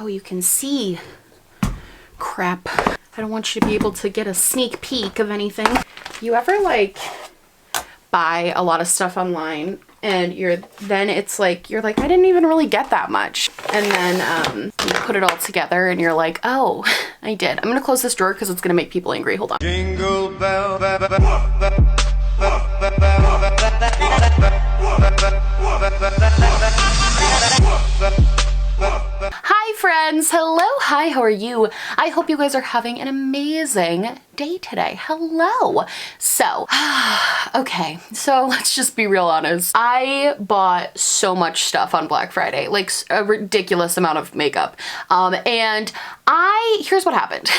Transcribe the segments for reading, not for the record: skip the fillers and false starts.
Oh, you can see. Crap. I don't want you to be able to get a sneak peek of anything. You ever like buy a lot of stuff online and you're like, I didn't even really get that much. And then you put it all together and you're like, oh, I did. I'm gonna close this drawer because it's gonna make people angry. Hold on. Jingle bell. Hi friends, hello, hi, how are you? I hope you guys are having an amazing day today. Hello. So, okay, so let's just be real honest. I bought so much stuff on Black Friday, like a ridiculous amount of makeup. And here's what happened.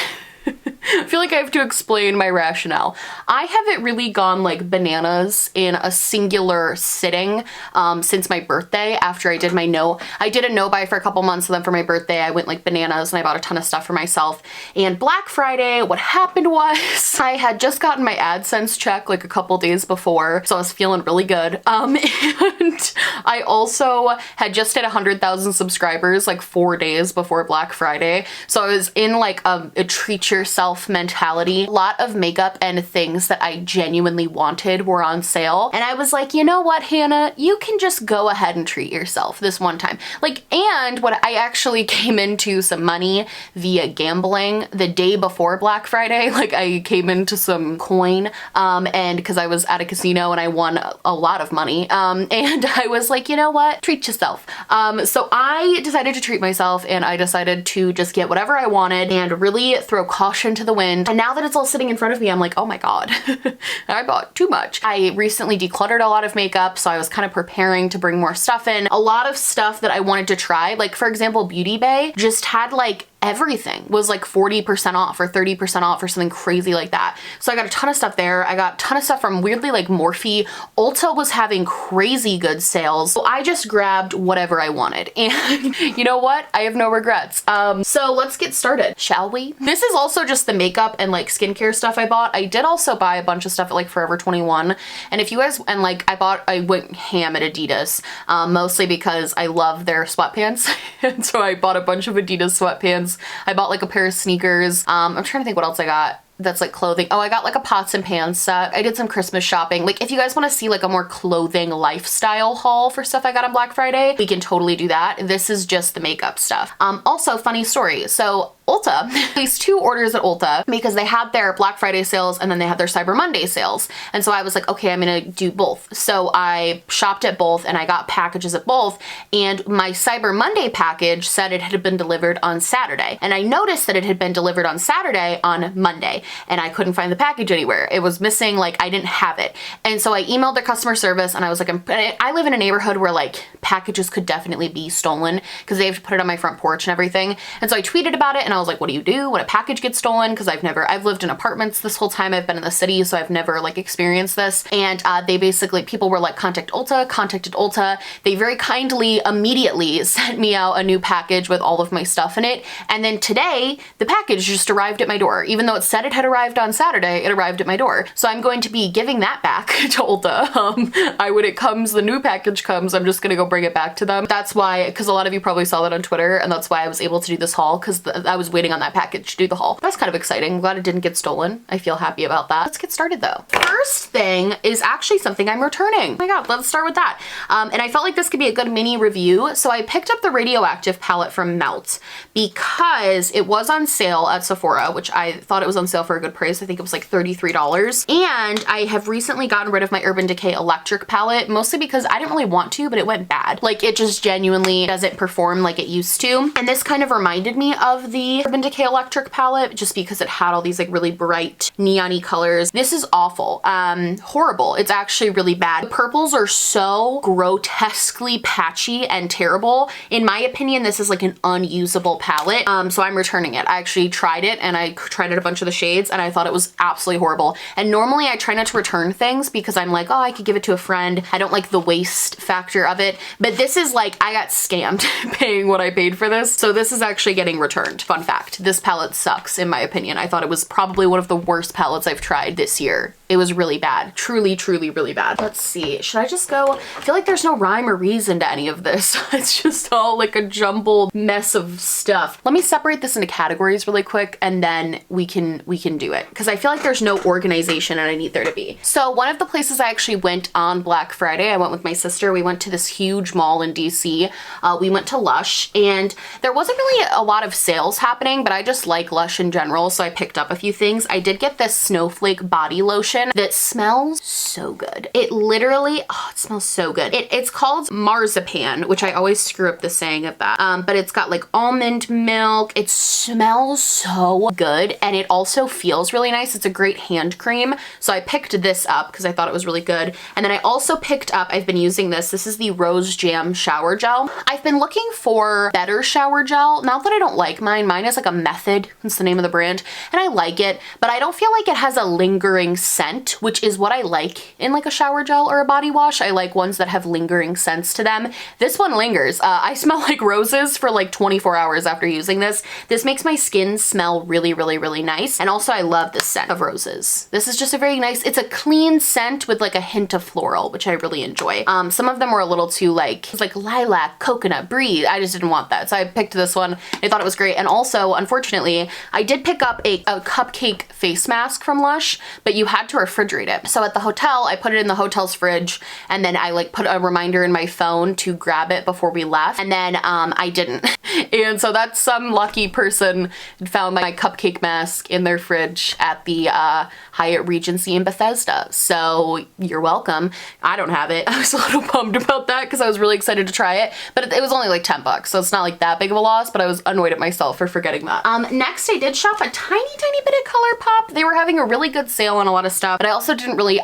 I feel like I have to explain my rationale. I haven't really gone like bananas in a singular sitting since my birthday after I did my I did a no buy for a couple months, and then for my birthday I went like bananas and I bought a ton of stuff for myself. And Black Friday, what happened was I had just gotten my AdSense check like a couple days before, so I was feeling really good. And I also had just hit 100,000 subscribers like 4 days before Black Friday. So I was in like a treat yourself mentality. A lot of makeup and things that I genuinely wanted were on sale. And I was like, you know what, Hannah, you can just go ahead and treat yourself this one time. Like, and what I actually came into some money via gambling the day before Black Friday. Like I came into some coin and because I was at a casino and I won a lot of money. And I was like, you know what, treat yourself. So I decided to treat myself and I decided to just get whatever I wanted and really throw caution to the wind. And now that it's all sitting in front of me, I'm like, oh my God, I bought too much. I recently decluttered a lot of makeup, so I was kind of preparing to bring more stuff in. A lot of stuff that I wanted to try, like for example, Beauty Bay just had like everything was like 40% off or 30% off or something crazy like that. So I got a ton of stuff there. I got a ton of stuff from weirdly like Morphe. Ulta was having crazy good sales. So I just grabbed whatever I wanted. And you know what? I have no regrets. So let's get started, shall we? This is also just the makeup and like skincare stuff I bought. I did also buy a bunch of stuff at like Forever 21. And if you guys, and like I went ham at Adidas, mostly because I love their sweatpants. And so I bought a bunch of Adidas sweatpants. I bought like a pair of sneakers. I'm trying to think what else I got that's like clothing. Oh, I got like a pots and pans set. I did some Christmas shopping. Like if you guys want to see like a more clothing lifestyle haul for stuff I got on Black Friday, we can totally do that. This is just the makeup stuff. Also funny story. So Ulta placed 2 orders at Ulta because they had their Black Friday sales and then they had their Cyber Monday sales. And so I was like, okay, I'm gonna do both. So I shopped at both and I got packages at both. And my Cyber Monday package said it had been delivered on Saturday. And I noticed that it had been delivered on Saturday on Monday. And I couldn't find the package anywhere. It was missing, like I didn't have it. And so I emailed their customer service and I was like, I live in a neighborhood where like packages could definitely be stolen because they have to put it on my front porch and everything. And so I tweeted about it and I was like, what do you do when a package gets stolen? Because I've lived in apartments this whole time I've been in the city, so I've never like experienced this. And they basically, people were like, contacted Ulta. They very kindly immediately sent me out a new package with all of my stuff in it. And then today, the package just arrived at my door. Even though it said it had arrived on Saturday, it arrived at my door. So I'm going to be giving that back to Ulta. When it comes, the new package comes, I'm just gonna go bring it back to them. That's why, because a lot of you probably saw that on Twitter, and that's why I was able to do this haul, because I was waiting on that package to do the haul. That's kind of exciting. I'm glad it didn't get stolen. I feel happy about that. Let's get started though. First thing is actually something I'm returning. Oh my God, let's start with that. And I felt like this could be a good mini review. So I picked up the Radioactive palette from Melt because it was on sale at Sephora, which I thought it was on sale for a good price. I think it was like $33. And I have recently gotten rid of my Urban Decay Electric palette, mostly because I didn't really want to, but it went bad. Like it just genuinely doesn't perform like it used to. And this kind of reminded me of the Urban Decay Electric palette just because it had all these like really bright neon-y colors. This is awful. Horrible. It's actually really bad. The purples are so grotesquely patchy and terrible. In my opinion, this is like an unusable palette. So I'm returning it. I actually tried it and I tried it a bunch of the shades and I thought it was absolutely horrible. And normally I try not to return things because I'm like, oh, I could give it to a friend. I don't like the waste factor of it. But this is like, I got scammed paying what I paid for this. So this is actually getting returned. Fun fun fact, this palette sucks in my opinion. I thought it was probably one of the worst palettes I've tried this year. It was really bad. Truly, truly, really bad. Let's see. Should I just go? I feel like there's no rhyme or reason to any of this. It's just all like a jumbled mess of stuff. Let me separate this into categories really quick and then we can do it. Because I feel like there's no organization and I need there to be. So one of the places I actually went on Black Friday, I went with my sister. We went to this huge mall in DC. We went to Lush and there wasn't really a lot of sales happening, but I just like Lush in general. So I picked up a few things. I did get this Snowflake body lotion that smells so good. It literally, oh, it smells so good. It's called Marzipan, which I always screw up the saying of that. But it's got like almond milk. It smells so good. And it also feels really nice. It's a great hand cream. So I picked this up because I thought it was really good. And then I also picked up, I've been using this. This is the Rose Jam Shower Gel. I've been looking for better shower gel. Not that I don't like mine. Mine is like a Method. That's the name of the brand. And I like it, but I don't feel like it has a lingering scent, which is what I like in like a shower gel or a body wash. I like ones that have lingering scents to them. This one lingers. I smell like roses for like 24 hours after using this. This makes my skin smell really, really, really nice. And also I love the scent of roses. This is just a very nice, it's a clean scent with like a hint of floral, which I really enjoy. Some of them were a little too like, it's like lilac, coconut, breeze. I just didn't want that. So I picked this one. I thought it was great. And also, unfortunately, I did pick up a Cupcake face mask from Lush, but you had to refrigerate it. So at the hotel, I put it in the hotel's fridge and then I like put a reminder in my phone to grab it before we left. And then I didn't. And so that's some lucky person found my cupcake mask in their fridge at the Hyatt Regency in Bethesda. So you're welcome. I don't have it. I was a little bummed about that because I was really excited to try it, but it was only like 10 bucks. So it's not like that big of a loss, but I was annoyed at myself for forgetting that. Next I did shop a tiny bit of ColourPop. They were having a really good sale on a lot of stuff, but I also didn't really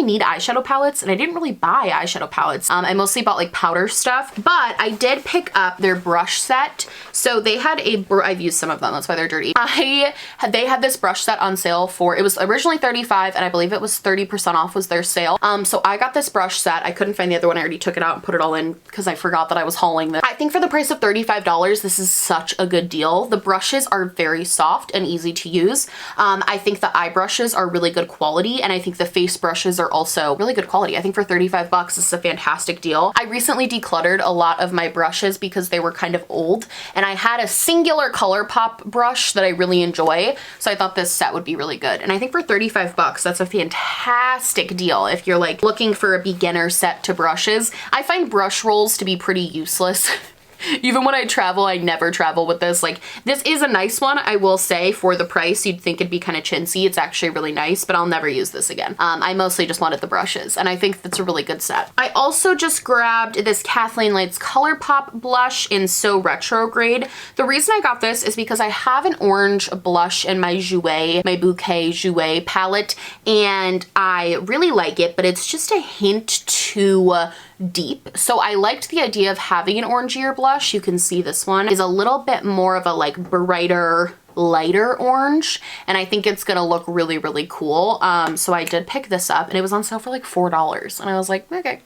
need eyeshadow palettes and I didn't really buy eyeshadow palettes. I mostly bought like powder stuff, but I did pick up their brush set. So they had I've used some of them, that's why they're dirty. They had this brush set on sale for, it was originally $35 and I believe it was 30% off was their sale. So I got this brush set. I couldn't find the other one. I already took it out and put it all in because I forgot that I was hauling this. I think for the price of $35, this is such a good deal. The brushes are very soft and easy to use. I think the eye brushes are really good quality and I think the face brushes are also really good quality. I think for 35 bucks, this is a fantastic deal. I recently decluttered a lot of my brushes because they were kind of old and I had a singular ColourPop brush that I really enjoy. So I thought this set would be really good. And I think for 35 bucks, that's a fantastic deal if you're like looking for a beginner set to brushes. I find brush rolls to be pretty useless. Even when I travel, I never travel with this. Like, this is a nice one, I will say. For the price, you'd think it'd be kind of chintzy. It's actually really nice, but I'll never use this again. I mostly just wanted the brushes, and I think that's a really good set. I also just grabbed this Kathleen Lights ColourPop blush in So Retrograde. The reason I got this is because I have an orange blush in my Bouquet Jouet palette, and I really like it, but it's just a hint too deep. So I liked the idea of having an orangier blush. You can see this one is a little bit more of a like brighter, lighter orange, and I think it's gonna look really, really cool. So I did pick this up and it was on sale for like $4 and I was like, okay,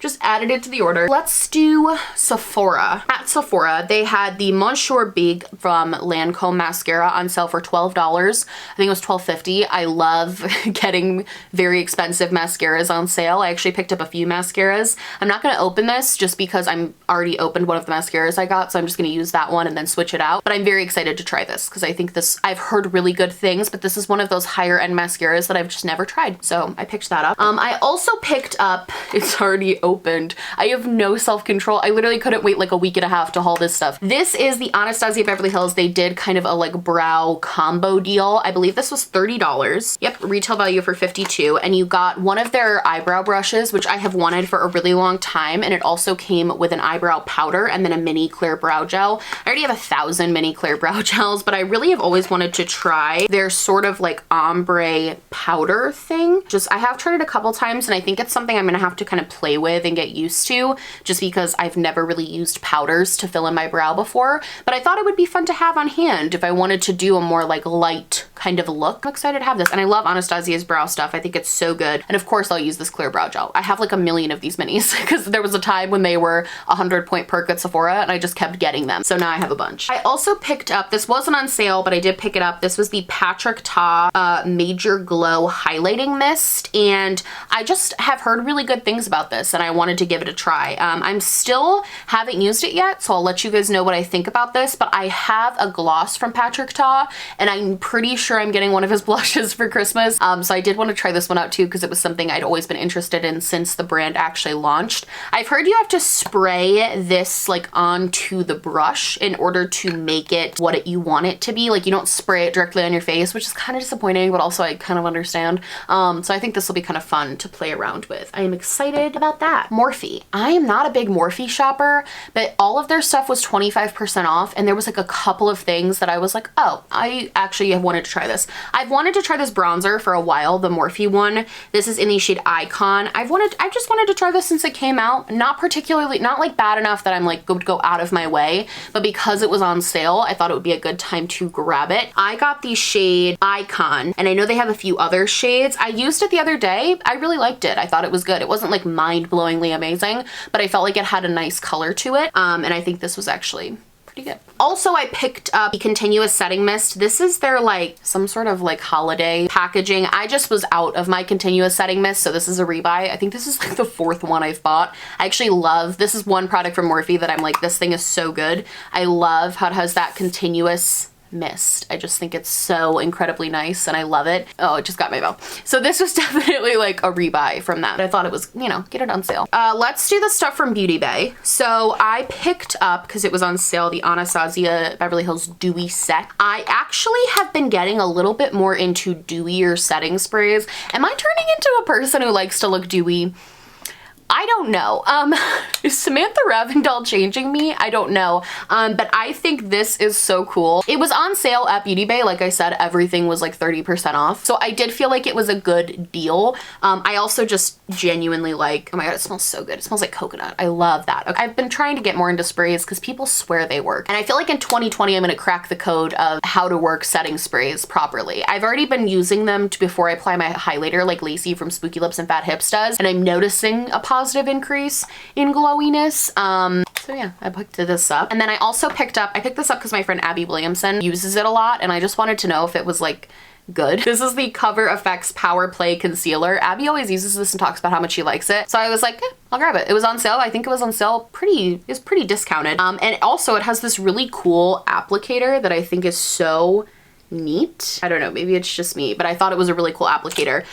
just added it to the order. Let's do Sephora. At Sephora, they had the Monsieur Big from Lancome mascara on sale for $12. I think it was $12.50. I love getting very expensive mascaras on sale. I actually picked up a few mascaras. I'm not gonna open this just because I'm already opened one of the mascaras I got, so I'm just gonna use that one and then switch it out. But I'm very excited to try this because I think this, I've heard really good things, but this is one of those higher end mascaras that I've just never tried. So I picked that up. I also picked up, it's already opened. I have no self-control. I literally couldn't wait like a week and a half to haul this stuff. This is the Anastasia Beverly Hills. They did kind of a like brow combo deal. I believe this was $30. Yep, retail value for $52. And you got one of their eyebrow brushes, which I have wanted for a really long time. And it also came with an eyebrow powder and then a mini clear brow gel. I already have 1,000 mini clear brow gels, but I really have always wanted to try their sort of like ombre powder thing. I have tried it a couple times and I think it's something I'm gonna have to kind of play with and get used to just because I've never really used powders to fill in my brow before. But I thought it would be fun to have on hand if I wanted to do a more like light kind of look. I'm excited to have this. And I love Anastasia's brow stuff. I think it's so good. And of course I'll use this clear brow gel. I have like a million of these minis because there was a time when they were 100 point perk at Sephora and I just kept getting them. So now I have a bunch. I also picked up, this wasn't on sale, but I did pick it up. This was the Patrick Ta Major Glow Highlighting Mist. And I just have heard really good things about this and I wanted to give it a try. I'm still haven't used it yet, so I'll let you guys know what I think about this, but I have a gloss from Patrick Ta and I'm pretty sure I'm getting one of his blushes for Christmas. So I did want to try this one out too because it was something I'd always been interested in since the brand actually launched. I've heard you have to spray this like onto the brush in order to make it what you want it to be. Like you don't spray it directly on your face, which is kind of disappointing, but also I kind of understand. So I think this will be kind of fun to play around with. I am excited about that. Morphe. I am not a big Morphe shopper, but all of their stuff was 25% off and there was like a couple of things that I was like, oh, I actually have wanted to try this. I've wanted to try this bronzer for a while, the Morphe one. This is in the shade Icon. I just wanted to try this since it came out. Not particularly, not like bad enough that I'm like would go out of my way, but because it was on sale, I thought it would be a good time to grab it. I got the shade Icon and I know they have a few other shades. I used it the other day. I really liked it. I thought it was good. It wasn't like mind-blowingly amazing, but I felt like it had a nice color to it. And I think this was actually pretty good. Also, I picked up the Continuous Setting Mist. This is their like some sort of like holiday packaging. I just was out of my Continuous Setting Mist, so this is a rebuy. I think this is like the fourth one I've bought. I actually love, this is one product from Morphe that I'm like, this thing is so good. I love how it has that continuous mist. I just think it's so incredibly nice and I love it. Oh, it just got my mouth. So this was definitely like a rebuy from that. I thought it was, you know, get it on sale. Let's do the stuff from Beauty Bay. So I picked up, because it was on sale, the Anastasia Beverly Hills Dewy Set. I actually have been getting a little bit more into dewier setting sprays. Am I turning into a person who likes to look dewy? I don't know. Is Samantha Ravindell changing me? I don't know. But I think this is so cool. It was on sale at Beauty Bay. Like I said, everything was like 30% off. So I did feel like it was a good deal. I also just genuinely like, oh my God, it smells so good. It smells like coconut. I love that. Okay. I've been trying to get more into sprays because people swear they work. And I feel like in 2020, I'm going to crack the code of how to work setting sprays properly. I've already been using them before I apply my highlighter like Lacey from Spooky Lips and Fat Hips does. And I'm noticing a positive increase in glowiness. So yeah, I picked this up. And then I also picked this up because my friend Abby Williamson uses it a lot and I just wanted to know if it was like good. This is the Cover FX Power Play Concealer. Abby always uses this and talks about how much she likes it. So I was like, I'll grab it. It was on sale. I think it was on sale it's pretty discounted. And also it has this really cool applicator that I think is so neat. I don't know, maybe it's just me, but I thought it was a really cool applicator.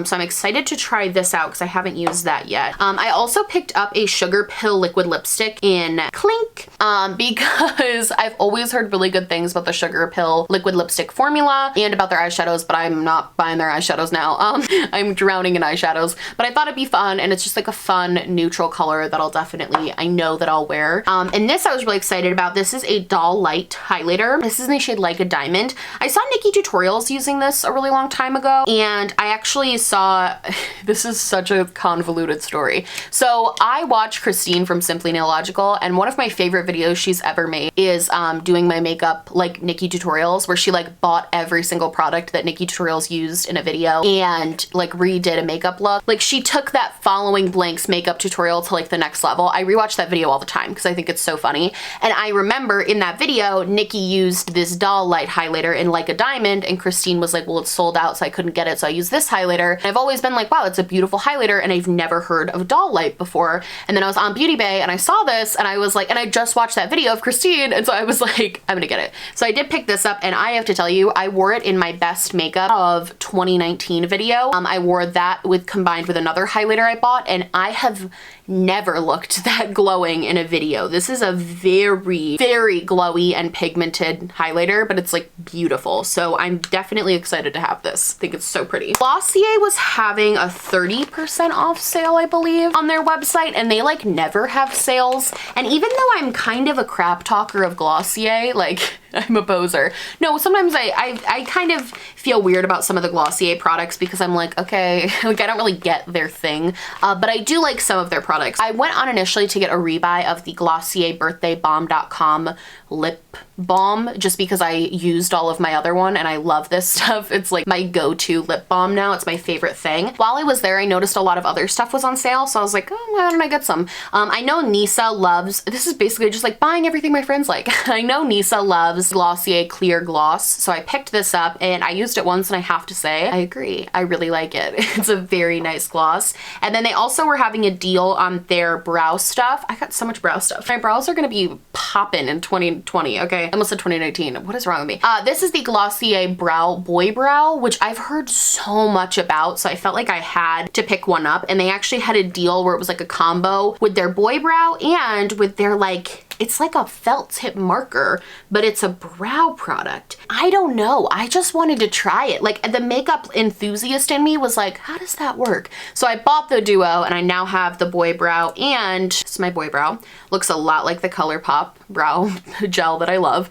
So I'm excited to try this out because I haven't used that yet. I also picked up a Sugar Pill liquid lipstick in Clink because I've always heard really good things about the Sugar Pill liquid lipstick formula and about their eyeshadows, but I'm not buying their eyeshadows now. I'm drowning in eyeshadows, but I thought it'd be fun and it's just like a fun neutral color that I know that I'll wear. And this I was really excited about. This is a Doll Light highlighter. This is in the shade Like a Diamond. I saw Nikki Tutorials using this a really long time ago, and I actually saw, this is such a convoluted story. So I watch Christine from Simply Nailogical, and one of my favorite videos she's ever made is doing my makeup like Nikki Tutorials, where she like bought every single product that Nikki Tutorials used in a video and like redid a makeup look. Like she took that Following Blanks makeup tutorial to like the next level. I rewatch that video all the time because I think it's so funny. And I remember in that video, Nikki used this Doll Light highlighter in Like a Diamond, and Christine was like, well, it's sold out, so I couldn't get it, so I used this highlighter. And I've always been like, wow, it's a beautiful highlighter, and I've never heard of Doll Light before. And then I was on Beauty Bay and I saw this and I was like, and I just watched that video of Christine, and so I was like, I'm gonna get it. So I did pick this up, and I have to tell you, I wore it in my best makeup of 2019 video. I wore that combined with another highlighter I bought, and I have never looked that glowing in a video. This is a very, very glowy and pigmented highlighter, but it's like beautiful. So I'm definitely excited to have this. I think it's so pretty. Glossier was having a 30% off sale, I believe, on their website, and they like never have sales. And even though I'm kind of a crap talker of Glossier, like I'm a poser. No, sometimes I kind of feel weird about some of the Glossier products because I'm like, okay, like I don't really get their thing, but I do like some of their products. I went on initially to get a rebuy of the Glossier Birthday Bomb.com lip balm just because I used all of my other one and I love this stuff. It's like my go-to lip balm now. It's my favorite thing. While I was there, I noticed a lot of other stuff was on sale, so I was like, oh, why don't I get some? I know Nisa loves, this is basically just like buying everything my friends like. I know Nisa loves Glossier Clear Gloss, so I picked this up and I used it once and I have to say, I agree. I really like it. It's a very nice gloss. And then they also were having a deal on their brow stuff. I got so much brow stuff. My brows are gonna be popping in 2020, okay? I almost said 2019. What is wrong with me? This is the Glossier Boy Brow, which I've heard so much about, so I felt like I had to pick one up. And they actually had a deal where it was like a combo with their Boy Brow and with their like, it's like a felt tip marker, but it's a brow product. I don't know. I just wanted to try it. Like the makeup enthusiast in me was like, how does that work? So I bought the duo and I now have the Boy Brow, and it's my Boy Brow. Looks a lot like the ColourPop brow gel that I love.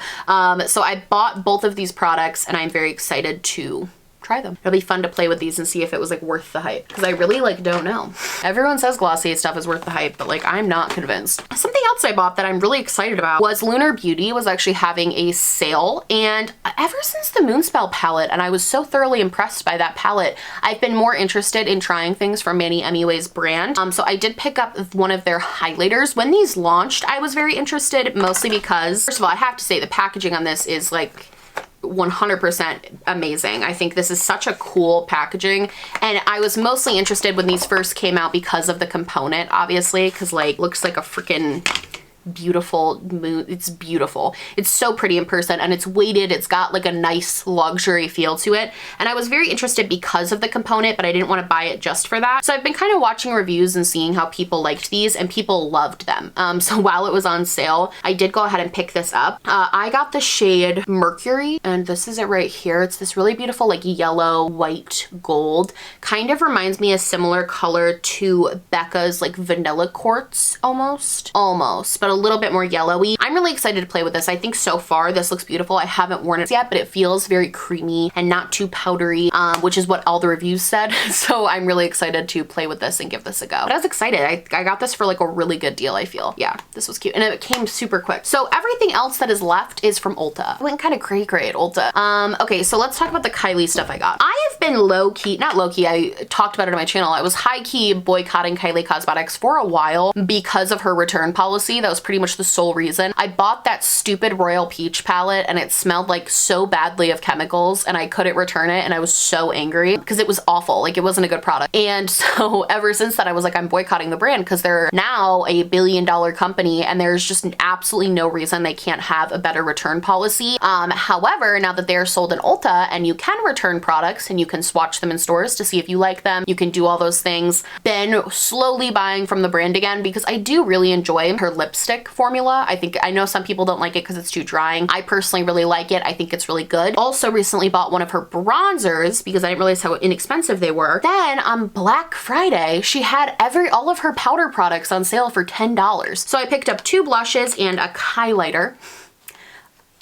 So I bought both of these products and I'm very excited to try them. It'll be fun to play with these and see if it was like worth the hype, because I really like don't know. Everyone says Glossier stuff is worth the hype, but like I'm not convinced. Something else I bought that I'm really excited about was Lunar Beauty was actually having a sale, and ever since the Moonspell palette, and I was so thoroughly impressed by that palette, I've been more interested in trying things from Manny MUA's brand. So I did pick up one of their highlighters. When these launched, I was very interested, mostly because, first of all, I have to say the packaging on this is like 100% amazing. I think this is such a cool packaging, and I was mostly interested when these first came out because of the component, obviously, because like looks like a freaking beautiful moon. It's beautiful. It's so pretty in person, and it's weighted. It's got like a nice luxury feel to it, and I was very interested because of the component, but I didn't want to buy it just for that. So I've been kind of watching reviews and seeing how people liked these, and people loved them. So while it was on sale, I did go ahead and pick this up. I got the shade Mercury, and this is it right here. It's this really beautiful like yellow, white, gold. Kind of reminds me a similar color to Becca's like Vanilla Quartz almost, but a little bit more yellowy. I'm really excited to play with this. I think so far this looks beautiful. I haven't worn it yet, but it feels very creamy and not too powdery, which is what all the reviews said. So I'm really excited to play with this and give this a go. But I was excited. I got this for like a really good deal, I feel. Yeah, this was cute. And it came super quick. So everything else that is left is from Ulta. I went kind of cray-cray at Ulta. Okay, so let's talk about the Kylie stuff I got. I have been low-key, not low-key, I talked about it on my channel. I was high-key boycotting Kylie Cosmetics for a while because of her return policy. That was pretty much the sole reason. I bought that stupid Royal Peach palette and it smelled like so badly of chemicals, and I couldn't return it, and I was so angry because it was awful. Like it wasn't a good product. And so ever since that I was like, I'm boycotting the brand because they're now a billion-dollar company and there's just absolutely no reason they can't have a better return policy. However, now that they're sold in Ulta and you can return products and you can swatch them in stores to see if you like them, you can do all those things, been slowly buying from the brand again because I do really enjoy her lipstick formula. I know some people don't like it because it's too drying. I personally really like it. I think it's really good. Also recently bought one of her bronzers because I didn't realize how inexpensive they were. Then on Black Friday, she had all of her powder products on sale for $10. So I picked up 2 blushes and a highlighter.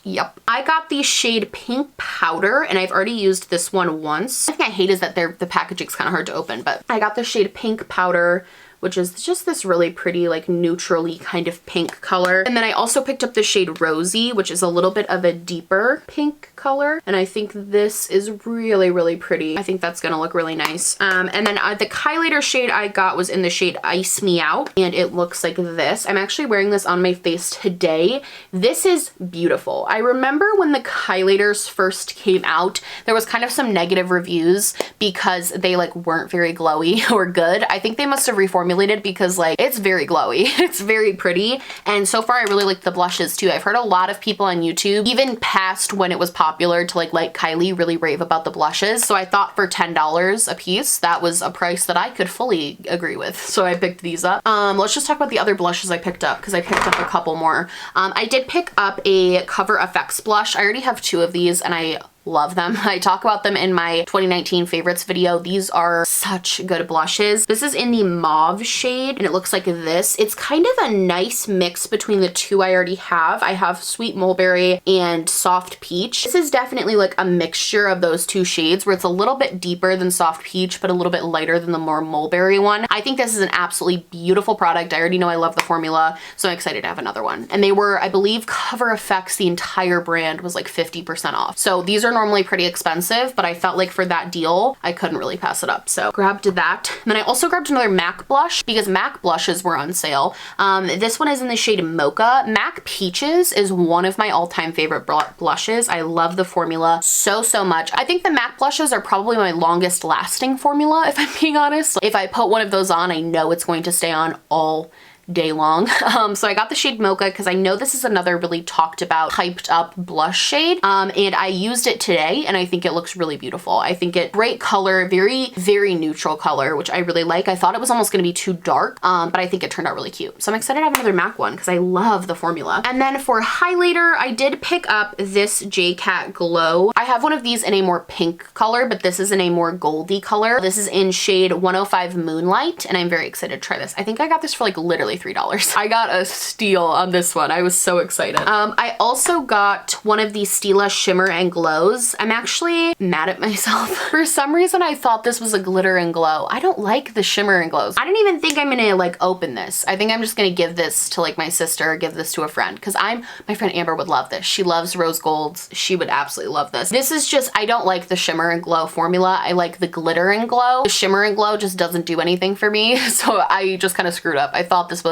Yep. I got the shade Pink Powder, and I've already used this one once. The thing I hate is that the packaging's kind of hard to open, but I got the shade Pink Powder, which is just this really pretty, like neutrally kind of pink color. And then I also picked up the shade Rosy, which is a little bit of a deeper pink color. And I think this is really, really pretty. I think that's gonna look really nice. And then the highlighter shade I got was in the shade Ice Me Out, and it looks like this. I'm actually wearing this on my face today. This is beautiful. I remember when the highlighters first came out, there was kind of some negative reviews because they like weren't very glowy or good. I think they must have reformulated because like it's very glowy. It's very pretty, and so far I really like the blushes too. I've heard a lot of people on YouTube, even past when it was popular to like Kylie, really rave about the blushes. So I thought for $10 a piece, that was a price that I could fully agree with. So I picked these up. Let's just talk about the other blushes I picked up because I picked up a couple more. I did pick up a Cover FX blush. I already have 2 of these and I love them. I talk about them in my 2019 favorites video. These are such good blushes. This is in the mauve shade and it looks like this. It's kind of a nice mix between the two I already have. I have Sweet Mulberry and Soft Peach. This is definitely like a mixture of those two shades where it's a little bit deeper than Soft Peach but a little bit lighter than the more mulberry one. I think this is an absolutely beautiful product. I already know I love the formula, so I'm excited to have another one. And they were, I believe, Cover FX, the entire brand was like 50% off. So these are normally pretty expensive, but I felt like for that deal, I couldn't really pass it up. So grabbed that. And then I also grabbed another MAC blush because MAC blushes were on sale. This one is in the shade Mocha. MAC Peaches is one of my all-time favorite blushes. I love the formula so much. I think the MAC blushes are probably my longest lasting formula, if I'm being honest. If I put one of those on, I know it's going to stay on all day long. So I got the shade Mocha because I know this is another really talked about, hyped up blush shade. And I used it today and I think it looks really beautiful. I think it great color, very neutral color, which I really like. I thought it was almost going to be too dark, but I think it turned out really cute. So I'm excited to have another MAC one because I love the formula. And then for highlighter, I did pick up this JCat Glow. I have one of these in a more pink color, but this is in a more goldy color. This is in shade 105 Moonlight, and I'm very excited to try this. I think I got this for like literally $3. I got a steal on this one. I was so excited. I also got one of these Stila Shimmer and Glows. I'm actually mad at myself. For some reason, I thought this was a glitter and glow. I don't like the shimmer and glows. I didn't even think I'm gonna like open this. I think I'm just gonna give this to like my sister or give this to a friend because my friend Amber would love this. She loves rose golds. She would absolutely love this. This is just, I don't like the shimmer and glow formula. I like the glitter and glow. The shimmer and glow just doesn't do anything for me. So I just kind of screwed up. I thought this was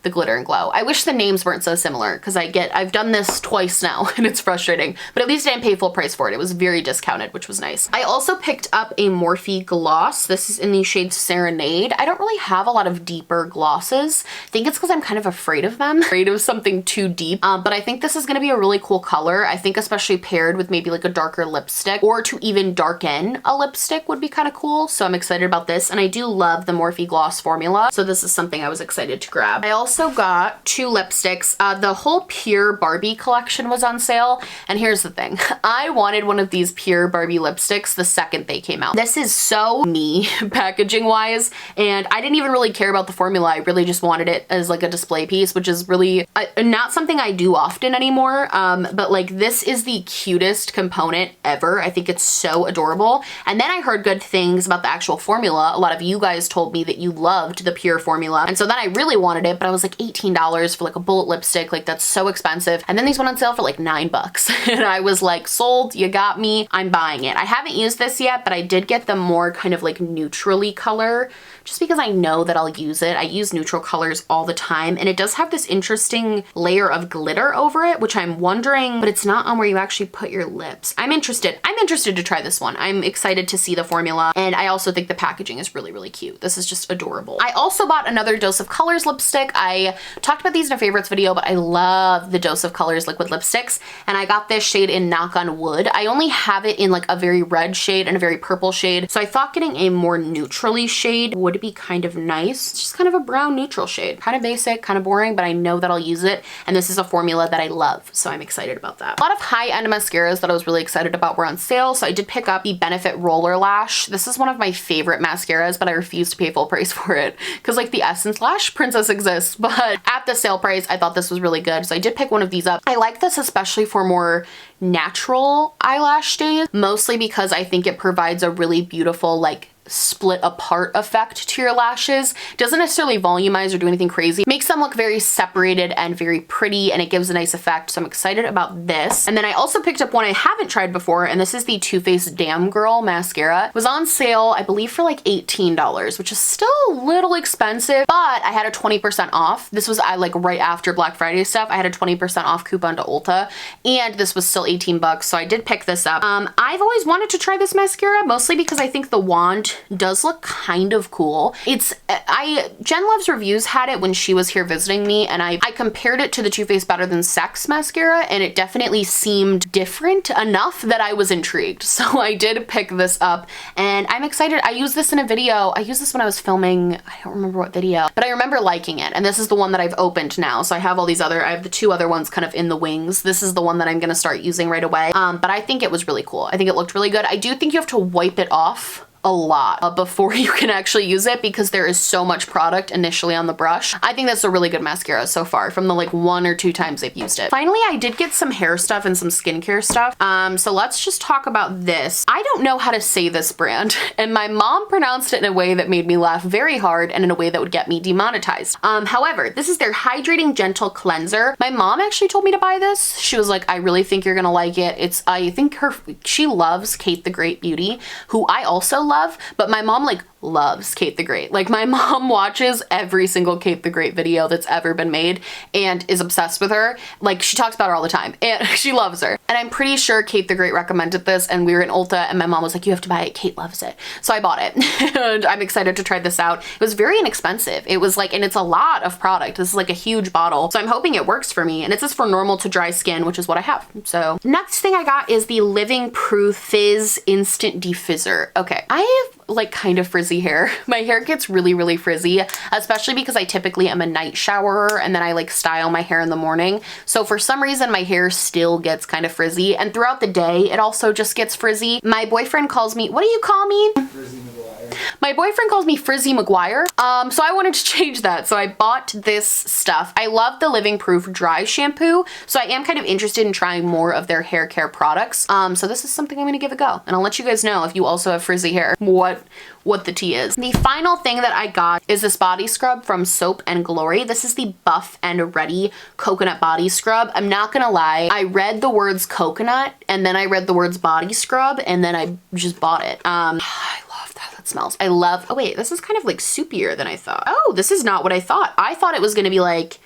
the glitter and glow. I wish the names weren't so similar because I've done this twice now and it's frustrating, but at least I didn't pay full price for it. It was very discounted, which was nice. I also picked up a Morphe Gloss. This is in the shade Serenade. I don't really have a lot of deeper glosses. I think it's because I'm kind of afraid of them, afraid of something too deep, but I think this is gonna be a really cool color. I think especially paired with maybe like a darker lipstick or to even darken a lipstick would be kind of cool. So I'm excited about this. And I do love the Morphe Gloss formula. So this is something I was excited to grab. I also got two lipsticks. The whole Pure Barbie collection was on sale. And here's the thing. I wanted one of these Pure Barbie lipsticks the second they came out. This is so me packaging wise. And I didn't even really care about the formula. I really just wanted it as like a display piece, which is really not something I do often anymore. But like this is the cutest component ever. I think it's so adorable. And then I heard good things about the actual formula. A lot of you guys told me that you loved the Pure formula. And so then I really wanted it, but I was like $18 for like a bullet lipstick. Like that's so expensive. And then these went on sale for like $9. And I was like, sold, you got me, I'm buying it. I haven't used this yet, but I did get the more kind of like neutrally color just because I know that I'll use it. I use neutral colors all the time. And it does have this interesting layer of glitter over it, which I'm wondering, but it's not on where you actually put your lips. I'm interested to try this one. I'm excited to see the formula. And I also think the packaging is really cute. This is just adorable. I also bought another Dose of Colors lipstick. I talked about these in a favorites video, but I love the Dose of Colors liquid lipsticks. And I got this shade in Knock on Wood. I only have it in like a very red shade and a very purple shade. So I thought getting a more neutrally shade would be kind of nice. It's just kind of a brown neutral shade. Kind of basic, kind of boring, but I know that I'll use it. And this is a formula that I love. So I'm excited about that. A lot of high-end mascaras that I was really excited about were on sale. So I did pick up the Benefit Roller Lash. This is one of my favorite mascaras, but I refuse to pay full price for it because like the Essence Lash Princess exists, but at the sale price, I thought this was really good. So I did pick one of these up. I like this especially for more natural eyelash days, mostly because I think it provides a really beautiful like split apart effect to your lashes. Doesn't necessarily volumize or do anything crazy. Makes them look very separated and very pretty, and it gives a nice effect. So I'm excited about this. And then I also picked up one I haven't tried before, and this is the Too Faced Damn Girl mascara. It was on sale, I believe, for like $18, which is still a little expensive, but I had a 20% off. This was like right after Black Friday stuff. I had a 20% off coupon to Ulta, and this was still 18 bucks. So I did pick this up. I've always wanted to try this mascara, mostly because I think the wand does look kind of cool. Jen Love's Reviews had it when she was here visiting me, and I compared it to the Too Faced Better Than Sex mascara, and it definitely seemed different enough that I was intrigued. So I did pick this up, and I'm excited. I used this in a video. I used this when I was filming, I don't remember what video, but I remember liking it. And this is the one that I've opened now. So I have all these other, I have the 2 other ones kind of in the wings. This is the one that I'm gonna start using right away. But I think it was really cool. I think it looked really good. I do think you have to wipe it off a lot before you can actually use it because there is so much product initially on the brush. I think that's a really good mascara so far from the like 1 or 2 times I've used it. Finally, I did get some hair stuff and some skincare stuff. So let's just talk about this. I don't know how to say this brand, and my mom pronounced it in a way that made me laugh very hard and in a way that would get me demonetized. However, this is their Hydrating Gentle Cleanser. My mom actually told me to buy this. She was like, I really think you're gonna like it. I think she loves Kate the Great Beauty, who I also love, but my mom like loves Kate the Great. Like my mom watches every single Kate the Great video that's ever been made and is obsessed with her. Like she talks about her all the time and she loves her. And I'm pretty sure Kate the Great recommended this, and we were in Ulta and my mom was like, you have to buy it, Kate loves it. So I bought it and I'm excited to try this out. It was very inexpensive. It was like, and it's a lot of product. This is like a huge bottle. So I'm hoping it works for me, and it says for normal to dry skin, which is what I have. So next thing I got is the Living Proof Fizz Instant Diffuser. Okay, I have like kind of frizzy hair. My hair gets really frizzy, especially because I typically am a night showerer and then I like style my hair in the morning. So for some reason my hair still gets kind of frizzy, and throughout the day it also just gets frizzy. My boyfriend calls me, what do you call me? Frizzy McGuire. My boyfriend calls me Frizzy McGuire. So I wanted to change that. So I bought this stuff. I love the Living Proof dry shampoo. So I am kind of interested in trying more of their hair care products. So this is something I'm gonna give a go, and I'll let you guys know if you also have frizzy hair, what the tea is. The final thing that I got is this body scrub from Soap and Glory. This is the Buff and Ready Coconut Body Scrub. I'm not gonna lie, I read the words coconut and then I read the words body scrub and then I just bought it. I love that. That smells. I love, oh wait, this is kind of like soupier than I thought. Oh, this is not what I thought. I thought it was gonna be like,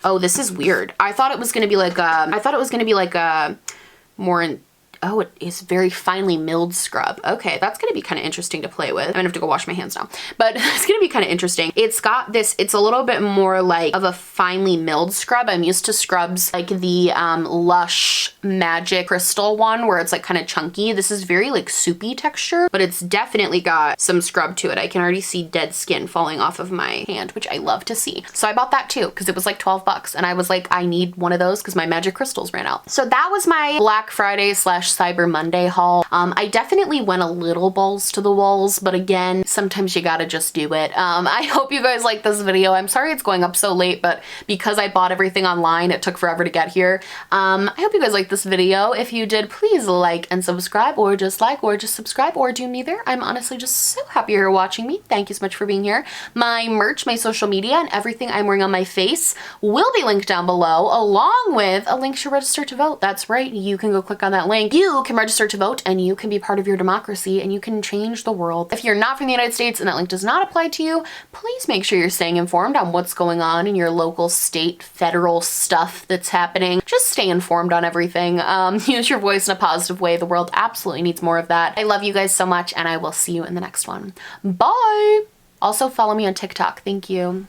oh, this is weird. I thought it was gonna be like more in, oh, it is very finely milled scrub. Okay, that's gonna be kind of interesting to play with. I'm gonna have to go wash my hands now, but it's gonna be kind of interesting. It's got this, it's a little bit more like of a finely milled scrub. I'm used to scrubs like the Lush Magic Crystal one where it's like kind of chunky. This is very like soupy texture, but it's definitely got some scrub to it. I can already see dead skin falling off of my hand, which I love to see. So I bought that too because it was like 12 bucks and I was like, I need one of those because my magic crystals ran out. So that was my Black Friday / Cyber Monday haul. I definitely went a little balls to the walls, but again, sometimes you gotta just do it. I hope you guys like this video. I'm sorry it's going up so late, but because I bought everything online, it took forever to get here. I hope you guys liked this video. If you did, please like and subscribe, or just subscribe, or do neither. I'm honestly just so happy you're watching me. Thank you so much for being here. My merch, my social media, and everything I'm wearing on my face will be linked down below, along with a link to register to vote. That's right, you can go click on that link. You can register to vote and you can be part of your democracy and you can change the world. If you're not from the United States and that link does not apply to you, please make sure you're staying informed on what's going on in your local, state, federal stuff that's happening. Just stay informed on everything. Use your voice in a positive way. The world absolutely needs more of that. I love you guys so much and I will see you in the next one. Bye! Also follow me on TikTok. Thank you.